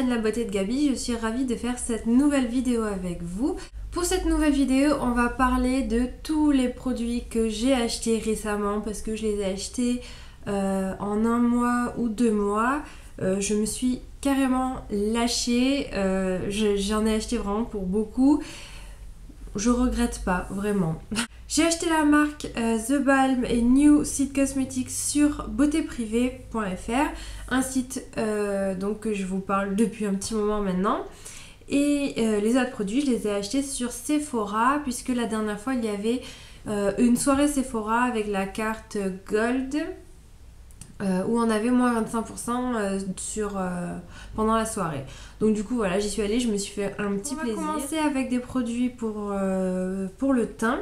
Martienne La Beauté de Gaby, je suis ravie de faire cette nouvelle vidéo avec vous. Pour cette nouvelle vidéo, on va parler de tous les produits que j'ai achetés récemment parce que je les ai achetés en 1 mois ou 2 mois. Je me suis carrément lâchée, j'en ai acheté vraiment pour beaucoup. Je regrette pas, vraiment. J'ai acheté la marque The Balm et New Seed Cosmetics sur beautéprivée.fr, un site donc que je vous parle depuis un petit moment maintenant. Et les autres produits, je les ai achetés sur Sephora, puisque la dernière fois, il y avait une soirée Sephora avec la carte Gold, où on avait moins 25% pendant la soirée. Donc du coup, voilà, j'y suis allée, je me suis fait un petit plaisir. On va commencer avec des produits pour le teint.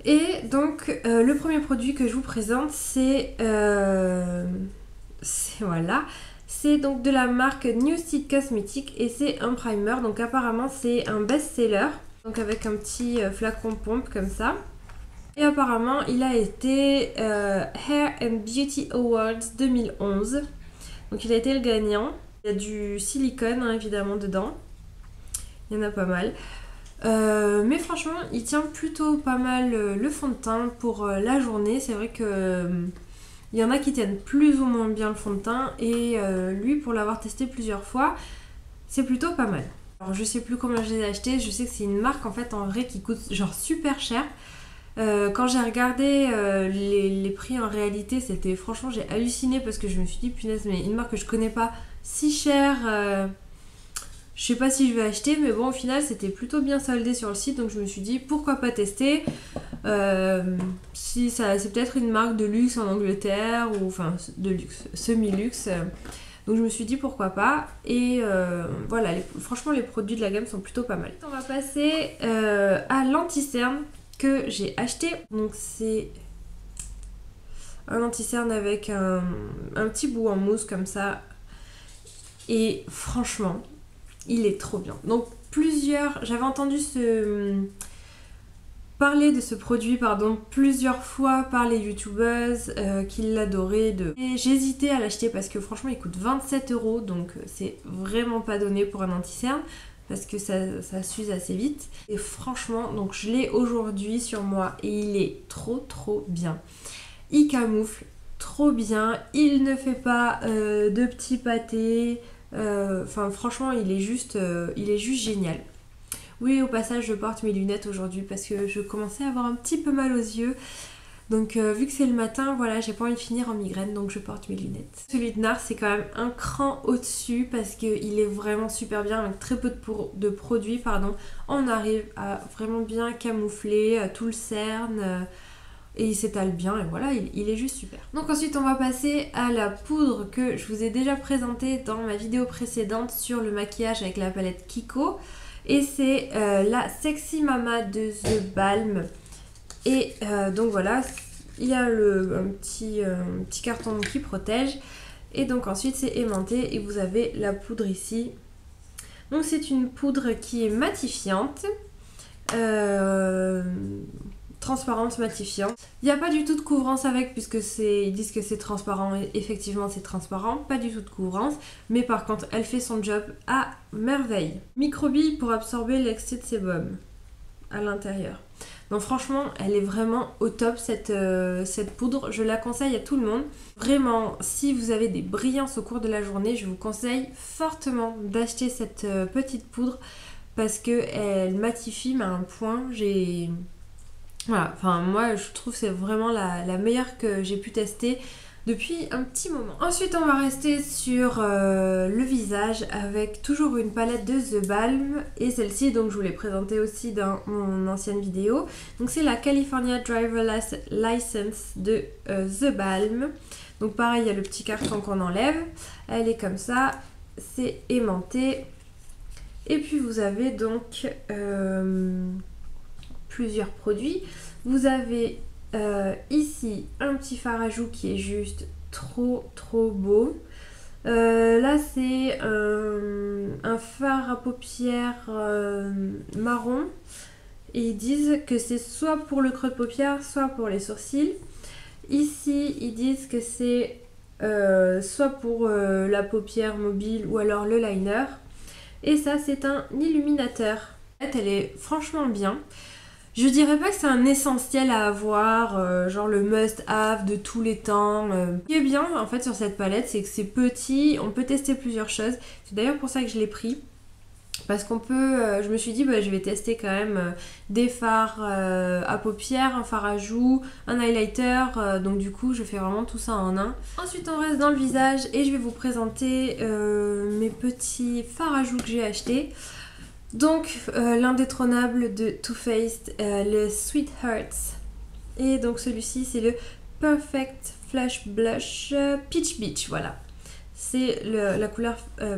Et donc, le premier produit que je vous présente, c'est donc de la marque New Seed Cosmetics et c'est un primer. Donc apparemment, c'est un best-seller. Donc avec un petit flacon pompe comme ça. Et apparemment, il a été Hair and Beauty Awards 2011. Donc il a été le gagnant. Il y a du silicone, hein, évidemment, dedans. Il y en a pas mal. Mais franchement, il tient plutôt pas mal le fond de teint pour la journée. C'est vrai que il y en a qui tiennent plus ou moins bien le fond de teint. Et lui, pour l'avoir testé plusieurs fois, c'est plutôt pas mal. Alors je sais plus combien je les ai achetés. Je sais que c'est une marque en fait en vrai qui coûte genre super cher. Quand j'ai regardé les prix en réalité, c'était franchement j'ai halluciné parce que je me suis dit punaise, mais une marque que je connais pas si chère, je sais pas si je vais acheter, mais bon au final c'était plutôt bien soldé sur le site, donc je me suis dit pourquoi pas tester. Si ça, c'est peut-être une marque de luxe en Angleterre, ou enfin de luxe, semi-luxe. Donc je me suis dit pourquoi pas. Et voilà, franchement les produits de la gamme sont plutôt pas mal. On va passer à l'anti-cerne que j'ai acheté. Donc c'est un anti-cerne avec un petit bout en mousse comme ça. Et franchement, il est trop bien. Donc j'avais entendu parler de ce produit plusieurs fois par les youtubeuses qui l'adoraient. Et j'hésitais à l'acheter parce que franchement il coûte 27 €, donc c'est vraiment pas donné pour un anti-cerne parce que ça s'use assez vite. Et franchement, donc je l'ai aujourd'hui sur moi et il est trop bien. Il camoufle trop bien, il ne fait pas de petits pâtés. Enfin franchement il est juste génial. Oui, au passage je porte mes lunettes aujourd'hui parce que je commençais à avoir un petit peu mal aux yeux. Donc vu que c'est le matin, voilà, j'ai pas envie de finir en migraine, donc je porte mes lunettes. Celui de NARS c'est quand même un cran au-dessus parce qu'il est vraiment super bien. Avec très peu de produits, on arrive à vraiment bien camoufler tout le cerne. Et il s'étale bien et voilà, il est juste super. Donc ensuite on va passer à la poudre que je vous ai déjà présentée dans ma vidéo précédente sur le maquillage avec la palette Kiko. Et c'est la Sexy Mama de The Balm. Et donc voilà, il y a un petit carton qui protège. Et donc ensuite c'est aimanté et vous avez la poudre ici. Donc c'est une poudre qui est matifiante. Transparente, matifiante. Il n'y a pas du tout de couvrance avec puisque ils disent que c'est transparent et effectivement c'est transparent, pas du tout de couvrance, mais par contre elle fait son job à merveille. Microbille pour absorber l'excès de sébum à l'intérieur. Donc franchement elle est vraiment au top cette poudre, je la conseille à tout le monde. Vraiment, si vous avez des brillances au cours de la journée, je vous conseille fortement d'acheter cette petite poudre parce qu'elle matifie mais à un point, voilà, enfin moi je trouve que c'est vraiment la meilleure que j'ai pu tester depuis un petit moment. Ensuite on va rester sur le visage avec toujours une palette de The Balm et celle-ci donc je vous l'ai présentée aussi dans mon ancienne vidéo. Donc c'est la California Driver License de The Balm. Donc pareil, il y a le petit carton qu'on enlève, elle est comme ça, c'est aimanté. Et puis vous avez donc plusieurs produits. Vous avez ici un petit fard à joues qui est juste trop beau. Là c'est un fard à paupières marron et ils disent que c'est soit pour le creux de paupière soit pour les sourcils. Ici ils disent que c'est soit pour la paupière mobile ou alors le liner. Et ça c'est un illuminateur. Elle est franchement bien. Je dirais pas que c'est un essentiel à avoir, genre le must-have de tous les temps. Ce qui est bien en fait sur cette palette, c'est que c'est petit, on peut tester plusieurs choses. C'est d'ailleurs pour ça que je l'ai pris. Parce qu'on peut, je me suis dit je vais tester quand même des fards à paupières, un fard à joues, un highlighter, donc du coup je fais vraiment tout ça en un. Ensuite on reste dans le visage et je vais vous présenter mes petits fards à joues que j'ai achetés. Donc l'indétrônable de Too Faced, le Sweethearts. Et donc celui-ci c'est le Perfect Flash Blush Peach Beach, voilà. C'est la couleur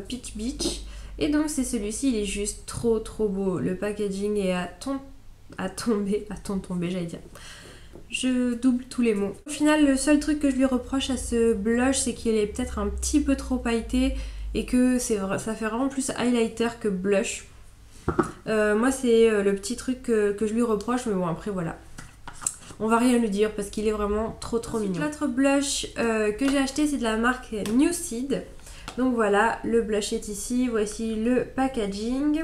Peach Beach. Et donc c'est celui-ci, il est juste trop beau. Le packaging est à tomber, j'allais dire. Je double tous les mots. Au final, le seul truc que je lui reproche à ce blush, c'est qu'il est peut-être un petit peu trop pailleté et que ça fait vraiment plus highlighter que blush. Moi c'est le petit truc que je lui reproche, mais bon après voilà. On va rien lui dire parce qu'il est vraiment trop mignon. L'autre blush que j'ai acheté c'est de la marque Nuseed. Donc voilà, le blush est ici, voici le packaging.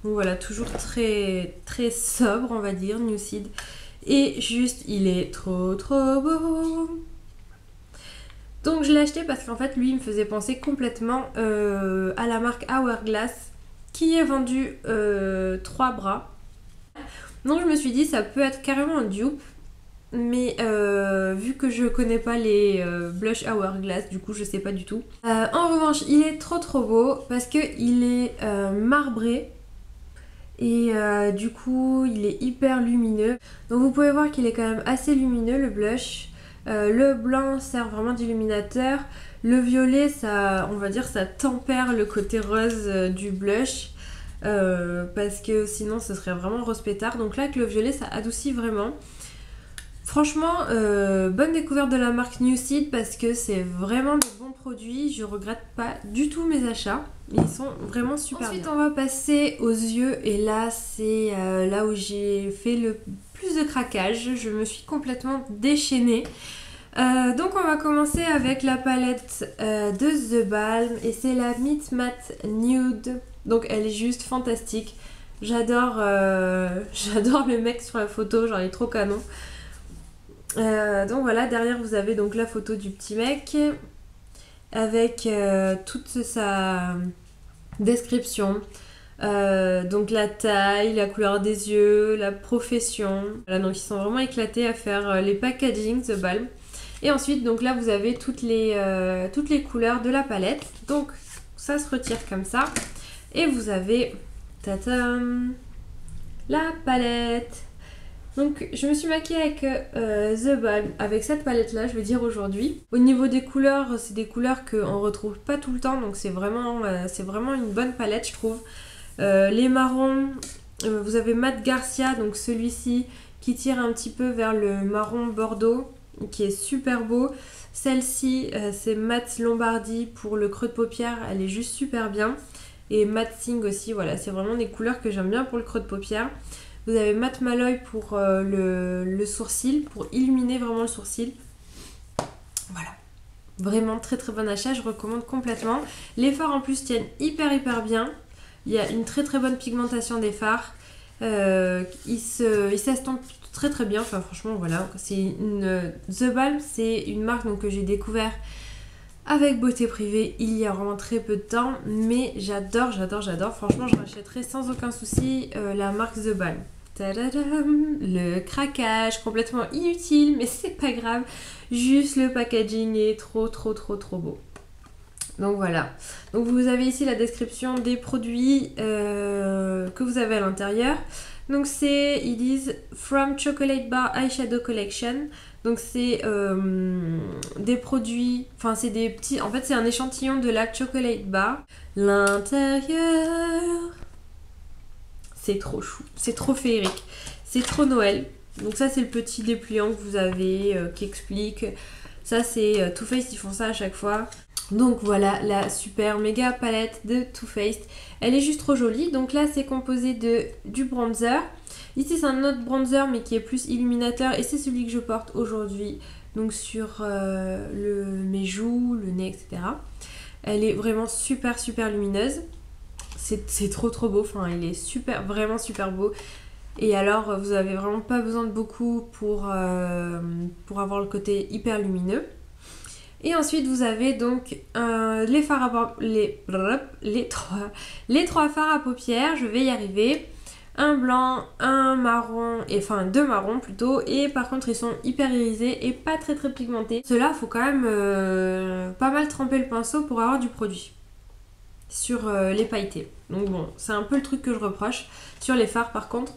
Donc voilà, toujours très sobre on va dire, Nuseed. Et juste, il est trop beau. Donc je l'ai acheté parce qu'en fait lui il me faisait penser complètement à la marque Hourglass qui est vendue 3 bras. Donc je me suis dit ça peut être carrément un dupe. Mais vu que je connais pas les blush Hourglass, du coup je sais pas du tout. En revanche il est trop beau parce que il est marbré. Et du coup il est hyper lumineux. Donc vous pouvez voir qu'il est quand même assez lumineux le blush. Le blanc sert vraiment d'illuminateur. Le violet ça, on va dire ça tempère le côté rose du blush. Parce que sinon ce serait vraiment rose pétard. Donc là avec le violet ça adoucit vraiment. Franchement, bonne découverte de la marque Nuseed parce que c'est vraiment de bons produits. Je regrette pas du tout mes achats. Ils sont vraiment super bien. Ensuite, on va passer aux yeux et là, c'est là où j'ai fait le plus de craquage. Je me suis complètement déchaînée. Donc on va commencer avec la palette de The Balm et c'est la Meet Matte Nude. Donc elle est juste fantastique. J'adore le mec sur la photo, genre il est trop canon. Donc voilà, derrière vous avez donc la photo du petit mec avec toute sa description, donc la taille, la couleur des yeux, la profession. Voilà, donc ils sont vraiment éclatés à faire les packaging The Balm. Et ensuite donc là vous avez toutes les couleurs de la palette. Donc ça se retire comme ça et vous avez tatam, la palette. Donc je me suis maquillée avec The Balm, avec cette palette là je veux dire aujourd'hui. Au niveau des couleurs, c'est des couleurs qu'on retrouve pas tout le temps, donc c'est vraiment une bonne palette je trouve. Les marrons, vous avez Matt Garcia, donc celui-ci qui tire un petit peu vers le marron bordeaux, qui est super beau. Celle-ci c'est Matt Lombardi pour le creux de paupière, elle est juste super bien. Et Matt Singh aussi, voilà, c'est vraiment des couleurs que j'aime bien pour le creux de paupière. Vous avez Matt Malloy pour le sourcil, pour illuminer vraiment le sourcil. Voilà. Vraiment très bon achat, je recommande complètement. Les fards en plus tiennent hyper bien. Il y a une très bonne pigmentation des fards. Ils s'estompent très bien. Enfin franchement voilà. The Balm, c'est une marque donc, que j'ai découvert avec Beauté Privée il y a vraiment très peu de temps. Mais j'adore. Franchement je rachèterai sans aucun souci la marque The Balm. Tadadam, le craquage complètement inutile mais c'est pas grave, juste le packaging est trop beau. Donc voilà, donc vous avez ici la description des produits que vous avez à l'intérieur. Donc ils disent From Chocolate Bar Eyeshadow Collection. Donc c'est des produits, enfin c'est des petits, en fait c'est un échantillon de la Chocolate Bar. L'intérieur, c'est trop chou, c'est trop féerique, c'est trop Noël. Donc ça c'est le petit dépliant que vous avez qui explique. Ça c'est Too Faced, ils font ça à chaque fois. Donc voilà la super méga palette de Too Faced. Elle est juste trop jolie. Donc là c'est composé du bronzer. Ici c'est un autre bronzer mais qui est plus illuminateur et c'est celui que je porte aujourd'hui. donc sur mes joues, le nez, etc. Elle est vraiment super lumineuse. C'est trop beau, enfin il est vraiment super beau. Et alors vous avez vraiment pas besoin de beaucoup pour avoir le côté hyper lumineux. Et ensuite vous avez donc les trois fards à paupières, je vais y arriver. Un blanc, un marron, enfin 2 marrons plutôt, et par contre ils sont hyper irisés et pas très pigmentés. Ceux-là, faut quand même pas mal tremper le pinceau pour avoir du produit sur les pailletés. Donc bon, c'est un peu le truc que je reproche. Sur les fards par contre,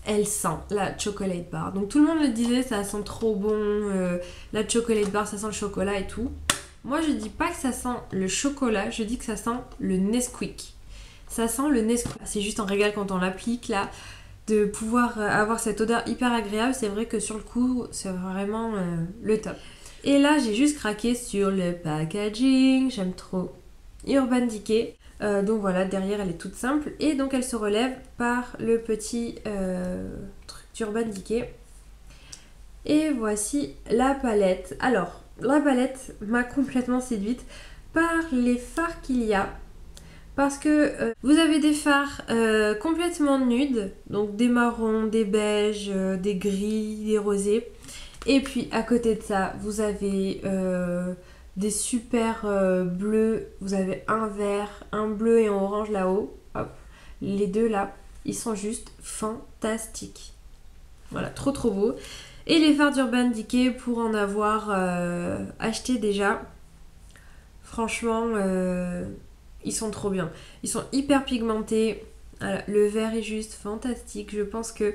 elle sent la chocolate bar. Donc tout le monde le disait, ça sent trop bon, la chocolate bar, ça sent le chocolat et tout. Moi je dis pas que ça sent le chocolat, je dis que ça sent le Nesquik. Ça sent le Nesquik. C'est juste un régal quand on l'applique là, de pouvoir avoir cette odeur hyper agréable. C'est vrai que sur le coup, c'est vraiment le top. Et là, j'ai juste craqué sur le packaging. J'aime trop Urban Decay. Donc voilà, derrière elle est toute simple. Et donc elle se relève par le petit truc d'Urban Decay. Et voici la palette. Alors, la palette m'a complètement séduite par les fards qu'il y a. Parce que vous avez des fards complètement nudes, donc des marrons, des beiges, des gris, des rosés. Et puis à côté de ça, vous avez des super bleus. Vous avez un vert, un bleu et un orange là-haut. Hop, les deux là, ils sont juste fantastiques. Voilà, trop beau. Et les fards d'Urban Decay, pour en avoir acheté déjà, franchement... ils sont trop bien. Ils sont hyper pigmentés. Voilà, le vert est juste fantastique. Je pense que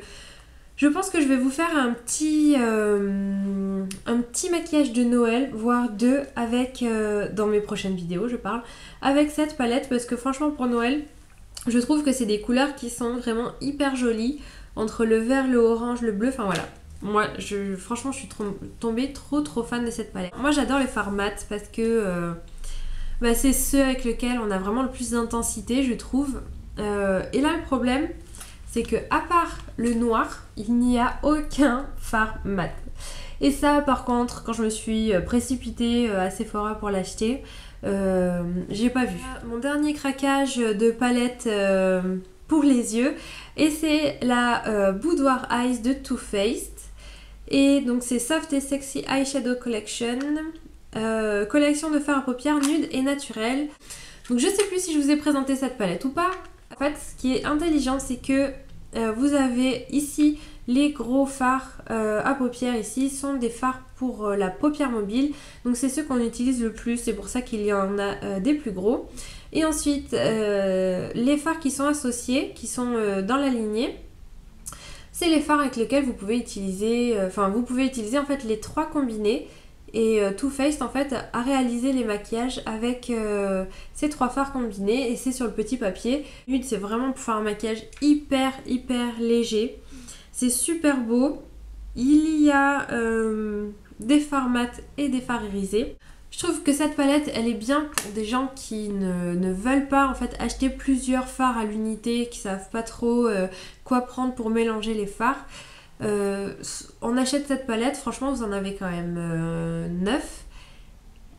je vais vous faire un petit maquillage de Noël, voire 2 avec, dans mes prochaines vidéos je parle, avec cette palette. Parce que franchement pour Noël, je trouve que c'est des couleurs qui sont vraiment hyper jolies. Entre le vert, le orange, le bleu, enfin voilà. Moi, franchement, je suis tombée trop fan de cette palette. Moi j'adore les fards mat parce que... c'est ceux avec lesquels on a vraiment le plus d'intensité, je trouve. Et là, le problème, c'est que à part le noir, il n'y a aucun fard mat. Et ça, par contre, quand je me suis précipitée à Sephora pour l'acheter, j'ai pas vu. Mon dernier craquage de palette pour les yeux, et c'est la Boudoir Eyes de Too Faced. Et donc c'est Soft et Sexy Eyeshadow Collection. Collection de fards à paupières nude et naturel. Donc je sais plus si je vous ai présenté cette palette ou pas. En fait, ce qui est intelligent, c'est que vous avez ici les gros fards à paupières. Ici sont des fards pour la paupière mobile. Donc c'est ceux qu'on utilise le plus. C'est pour ça qu'il y en a des plus gros. Et ensuite les fards qui sont associés, qui sont dans la lignée, c'est les fards avec lesquels vous pouvez utiliser, vous pouvez utiliser en fait les 3 combinés. Et Too Faced en fait a réalisé les maquillages avec ces 3 fards combinés, et c'est sur le petit papier. Nude, c'est vraiment pour faire un maquillage hyper léger. C'est super beau. Il y a des fards mat et des fards irisés. Je trouve que cette palette, elle est bien pour des gens qui ne veulent pas en fait acheter plusieurs fards à l'unité, qui savent pas trop quoi prendre pour mélanger les fards. On achète cette palette, franchement vous en avez quand même 9.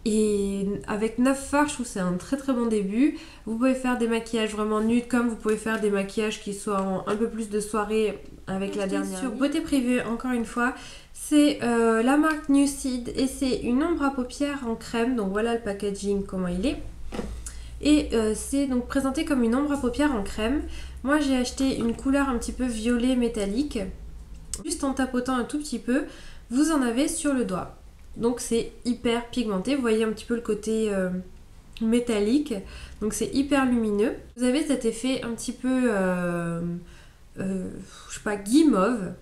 Et avec 9 fards, je trouve que c'est un très bon début. Vous pouvez faire des maquillages vraiment nudes, comme vous pouvez faire des maquillages qui soient un peu plus de soirée avec la dernière. Sur Beauté Privée, encore une fois, c'est la marque Nucid et c'est une ombre à paupières en crème. Donc voilà le packaging, comment il est. Et c'est donc présenté comme une ombre à paupières en crème. Moi j'ai acheté une couleur un petit peu violet métallique. Juste en tapotant un tout petit peu, vous en avez sur le doigt. Donc c'est hyper pigmenté, vous voyez un petit peu le côté métallique, donc c'est hyper lumineux. Vous avez cet effet un petit peu, je sais pas, guimauve.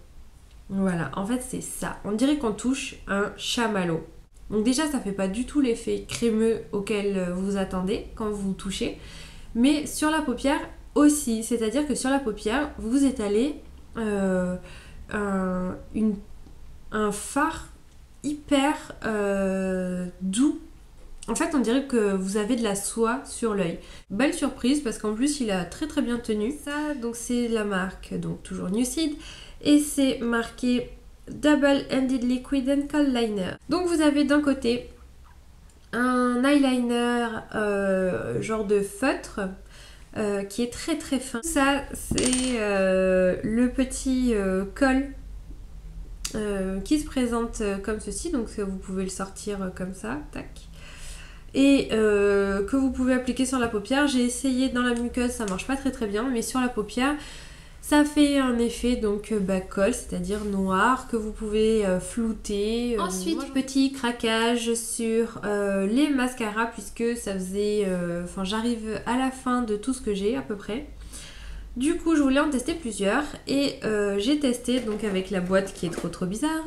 Voilà, en fait c'est ça. On dirait qu'on touche un chamallow. Donc déjà ça fait pas du tout l'effet crémeux auquel vous vous attendez quand vous touchez. Mais sur la paupière aussi, c'est-à-dire que sur la paupière, vous étalez un fard hyper doux. En fait on dirait que vous avez de la soie sur l'œil. Belle surprise parce qu'en plus il a très bien tenu. Ça donc c'est la marque, donc toujours Nucid, et c'est marqué Double Ended Liquid and Cold Liner. Donc vous avez d'un côté un eyeliner genre de feutre qui est très très fin. Ça c'est le petit col qui se présente comme ceci, donc vous pouvez le sortir comme ça, tac. Et que vous pouvez appliquer sur la paupière. J'ai essayé dans la muqueuse, ça marche pas très très bien, mais sur la paupière ça fait un effet donc col, c'est-à-dire noir, que vous pouvez flouter. Ensuite, petit craquage sur les mascaras, puisque ça faisait... Enfin, j'arrive à la fin de tout ce que j'ai à peu près. Du coup, je voulais en tester plusieurs et j'ai testé donc avec la boîte qui est trop bizarre.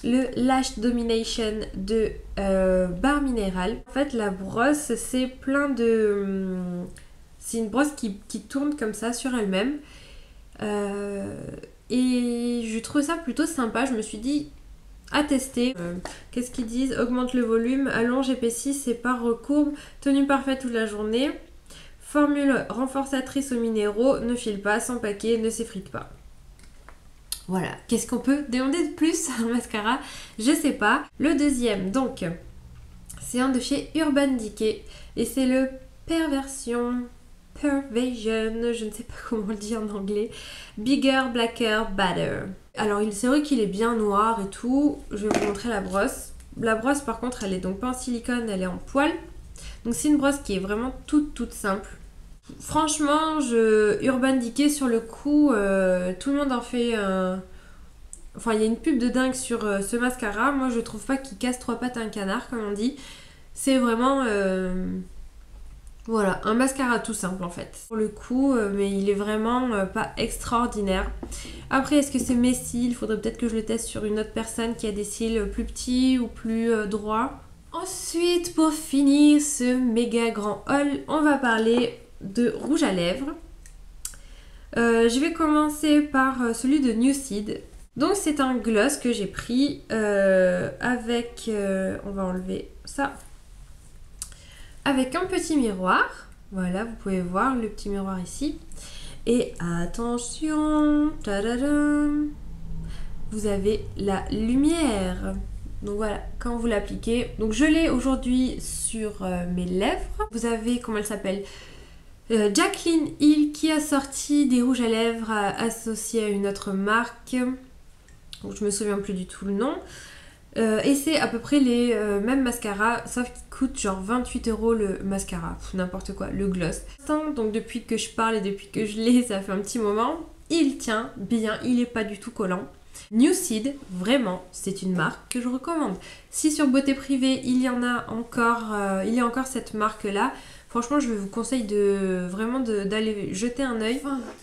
Le Lash Domination de Barre Minéral. En fait, la brosse, c'est plein de... c'est une brosse qui tourne comme ça sur elle-même. Et je trouve ça plutôt sympa. Je me suis dit à tester. Qu'est-ce qu'ils disent? Augmente le volume, allonge, épaissit, sépare, recourbe, tenue parfaite toute la journée. Formule renforçatrice aux minéraux, ne file pas, sans paquet, ne s'effrite pas. Voilà, qu'est-ce qu'on peut demander de plus à un mascara? Je sais pas. Le deuxième, donc, c'est un de chez Urban Decay et c'est le Perversion, je ne sais pas comment le dire en anglais. Bigger, Blacker, Badder. Alors c'est vrai qu'il est bien noir et tout. Je vais vous montrer la brosse. La brosse par contre elle est donc pas en silicone, elle est en poil. Donc c'est une brosse qui est vraiment toute simple. Franchement, Urban Decay sur le coup, tout le monde en fait Enfin, il y a une pub de dingue sur ce mascara. Moi, je trouve pas qu'il casse trois pattes à un canard, comme on dit. C'est vraiment... Voilà, un mascara tout simple en fait. Pour le coup, mais il est vraiment pas extraordinaire. Après, est-ce que c'est mes cils? Il faudrait peut-être que je le teste sur une autre personne qui a des cils plus petits ou plus droits. Ensuite, pour finir ce méga grand haul, on va parler de rouge à lèvres. Je vais commencer par celui de Nucid. Donc c'est un gloss que j'ai pris avec... on va enlever ça. Avec un petit miroir. Voilà, vous pouvez voir le petit miroir ici. Et attention, tadadam, vous avez la lumière. Donc voilà, quand vous l'appliquez. Donc je l'ai aujourd'hui sur mes lèvres. Vous avez, comment elle s'appelle, Jaclyn Hill qui a sorti des rouges à lèvres associés à une autre marque. Donc je me souviens plus du tout le nom. Et c'est à peu près les mêmes mascaras, sauf qu'ils coûtent genre 28 € le mascara, n'importe quoi, le gloss. Donc depuis que je parle et depuis que je l'ai, ça fait un petit moment, il tient bien, il est pas du tout collant. Nucid, vraiment, c'est une marque que je recommande. Si sur Beauté Privée, il y en a encore, il y a encore cette marque-là, franchement, je vous conseille vraiment d'aller jeter un œil.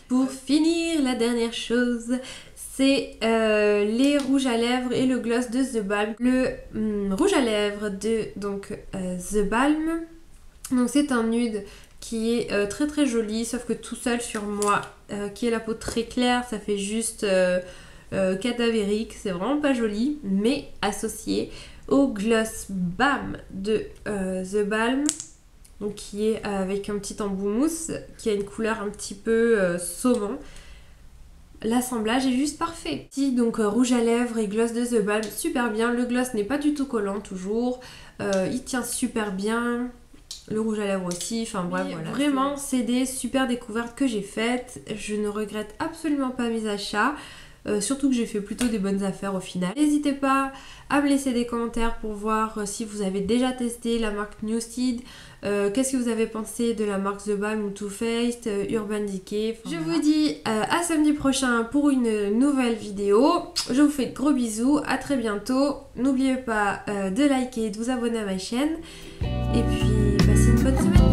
Pour finir, la dernière chose, c'est les rouges à lèvres et le gloss de The Balm. Le rouge à lèvres de The Balm, donc c'est un nude qui est très joli, sauf que tout seul sur moi, qui est la peau très claire, ça fait juste cadavérique, c'est vraiment pas joli, mais associé au gloss Balm de The Balm, donc qui est avec un petit embout mousse, qui a une couleur un petit peu saumon. L'assemblage est juste parfait. Si donc rouge à lèvres et gloss de The Balm, super bien. Le gloss n'est pas du tout collant toujours. Il tient super bien. Le rouge à lèvres aussi. Enfin bref, voilà. Vraiment, c'est des super découvertes que j'ai faites. Je ne regrette absolument pas mes achats. Surtout que j'ai fait plutôt des bonnes affaires au final. N'hésitez pas à me laisser des commentaires pour voir si vous avez déjà testé la marque Nucid. Qu'est-ce que vous avez pensé de la marque The Balm ou Too Faced, Urban Decay. Je vous dis à samedi prochain pour une nouvelle vidéo. Je vous fais de gros bisous, à très bientôt. N'oubliez pas de liker et de vous abonner à ma chaîne. Et puis passez une bonne semaine.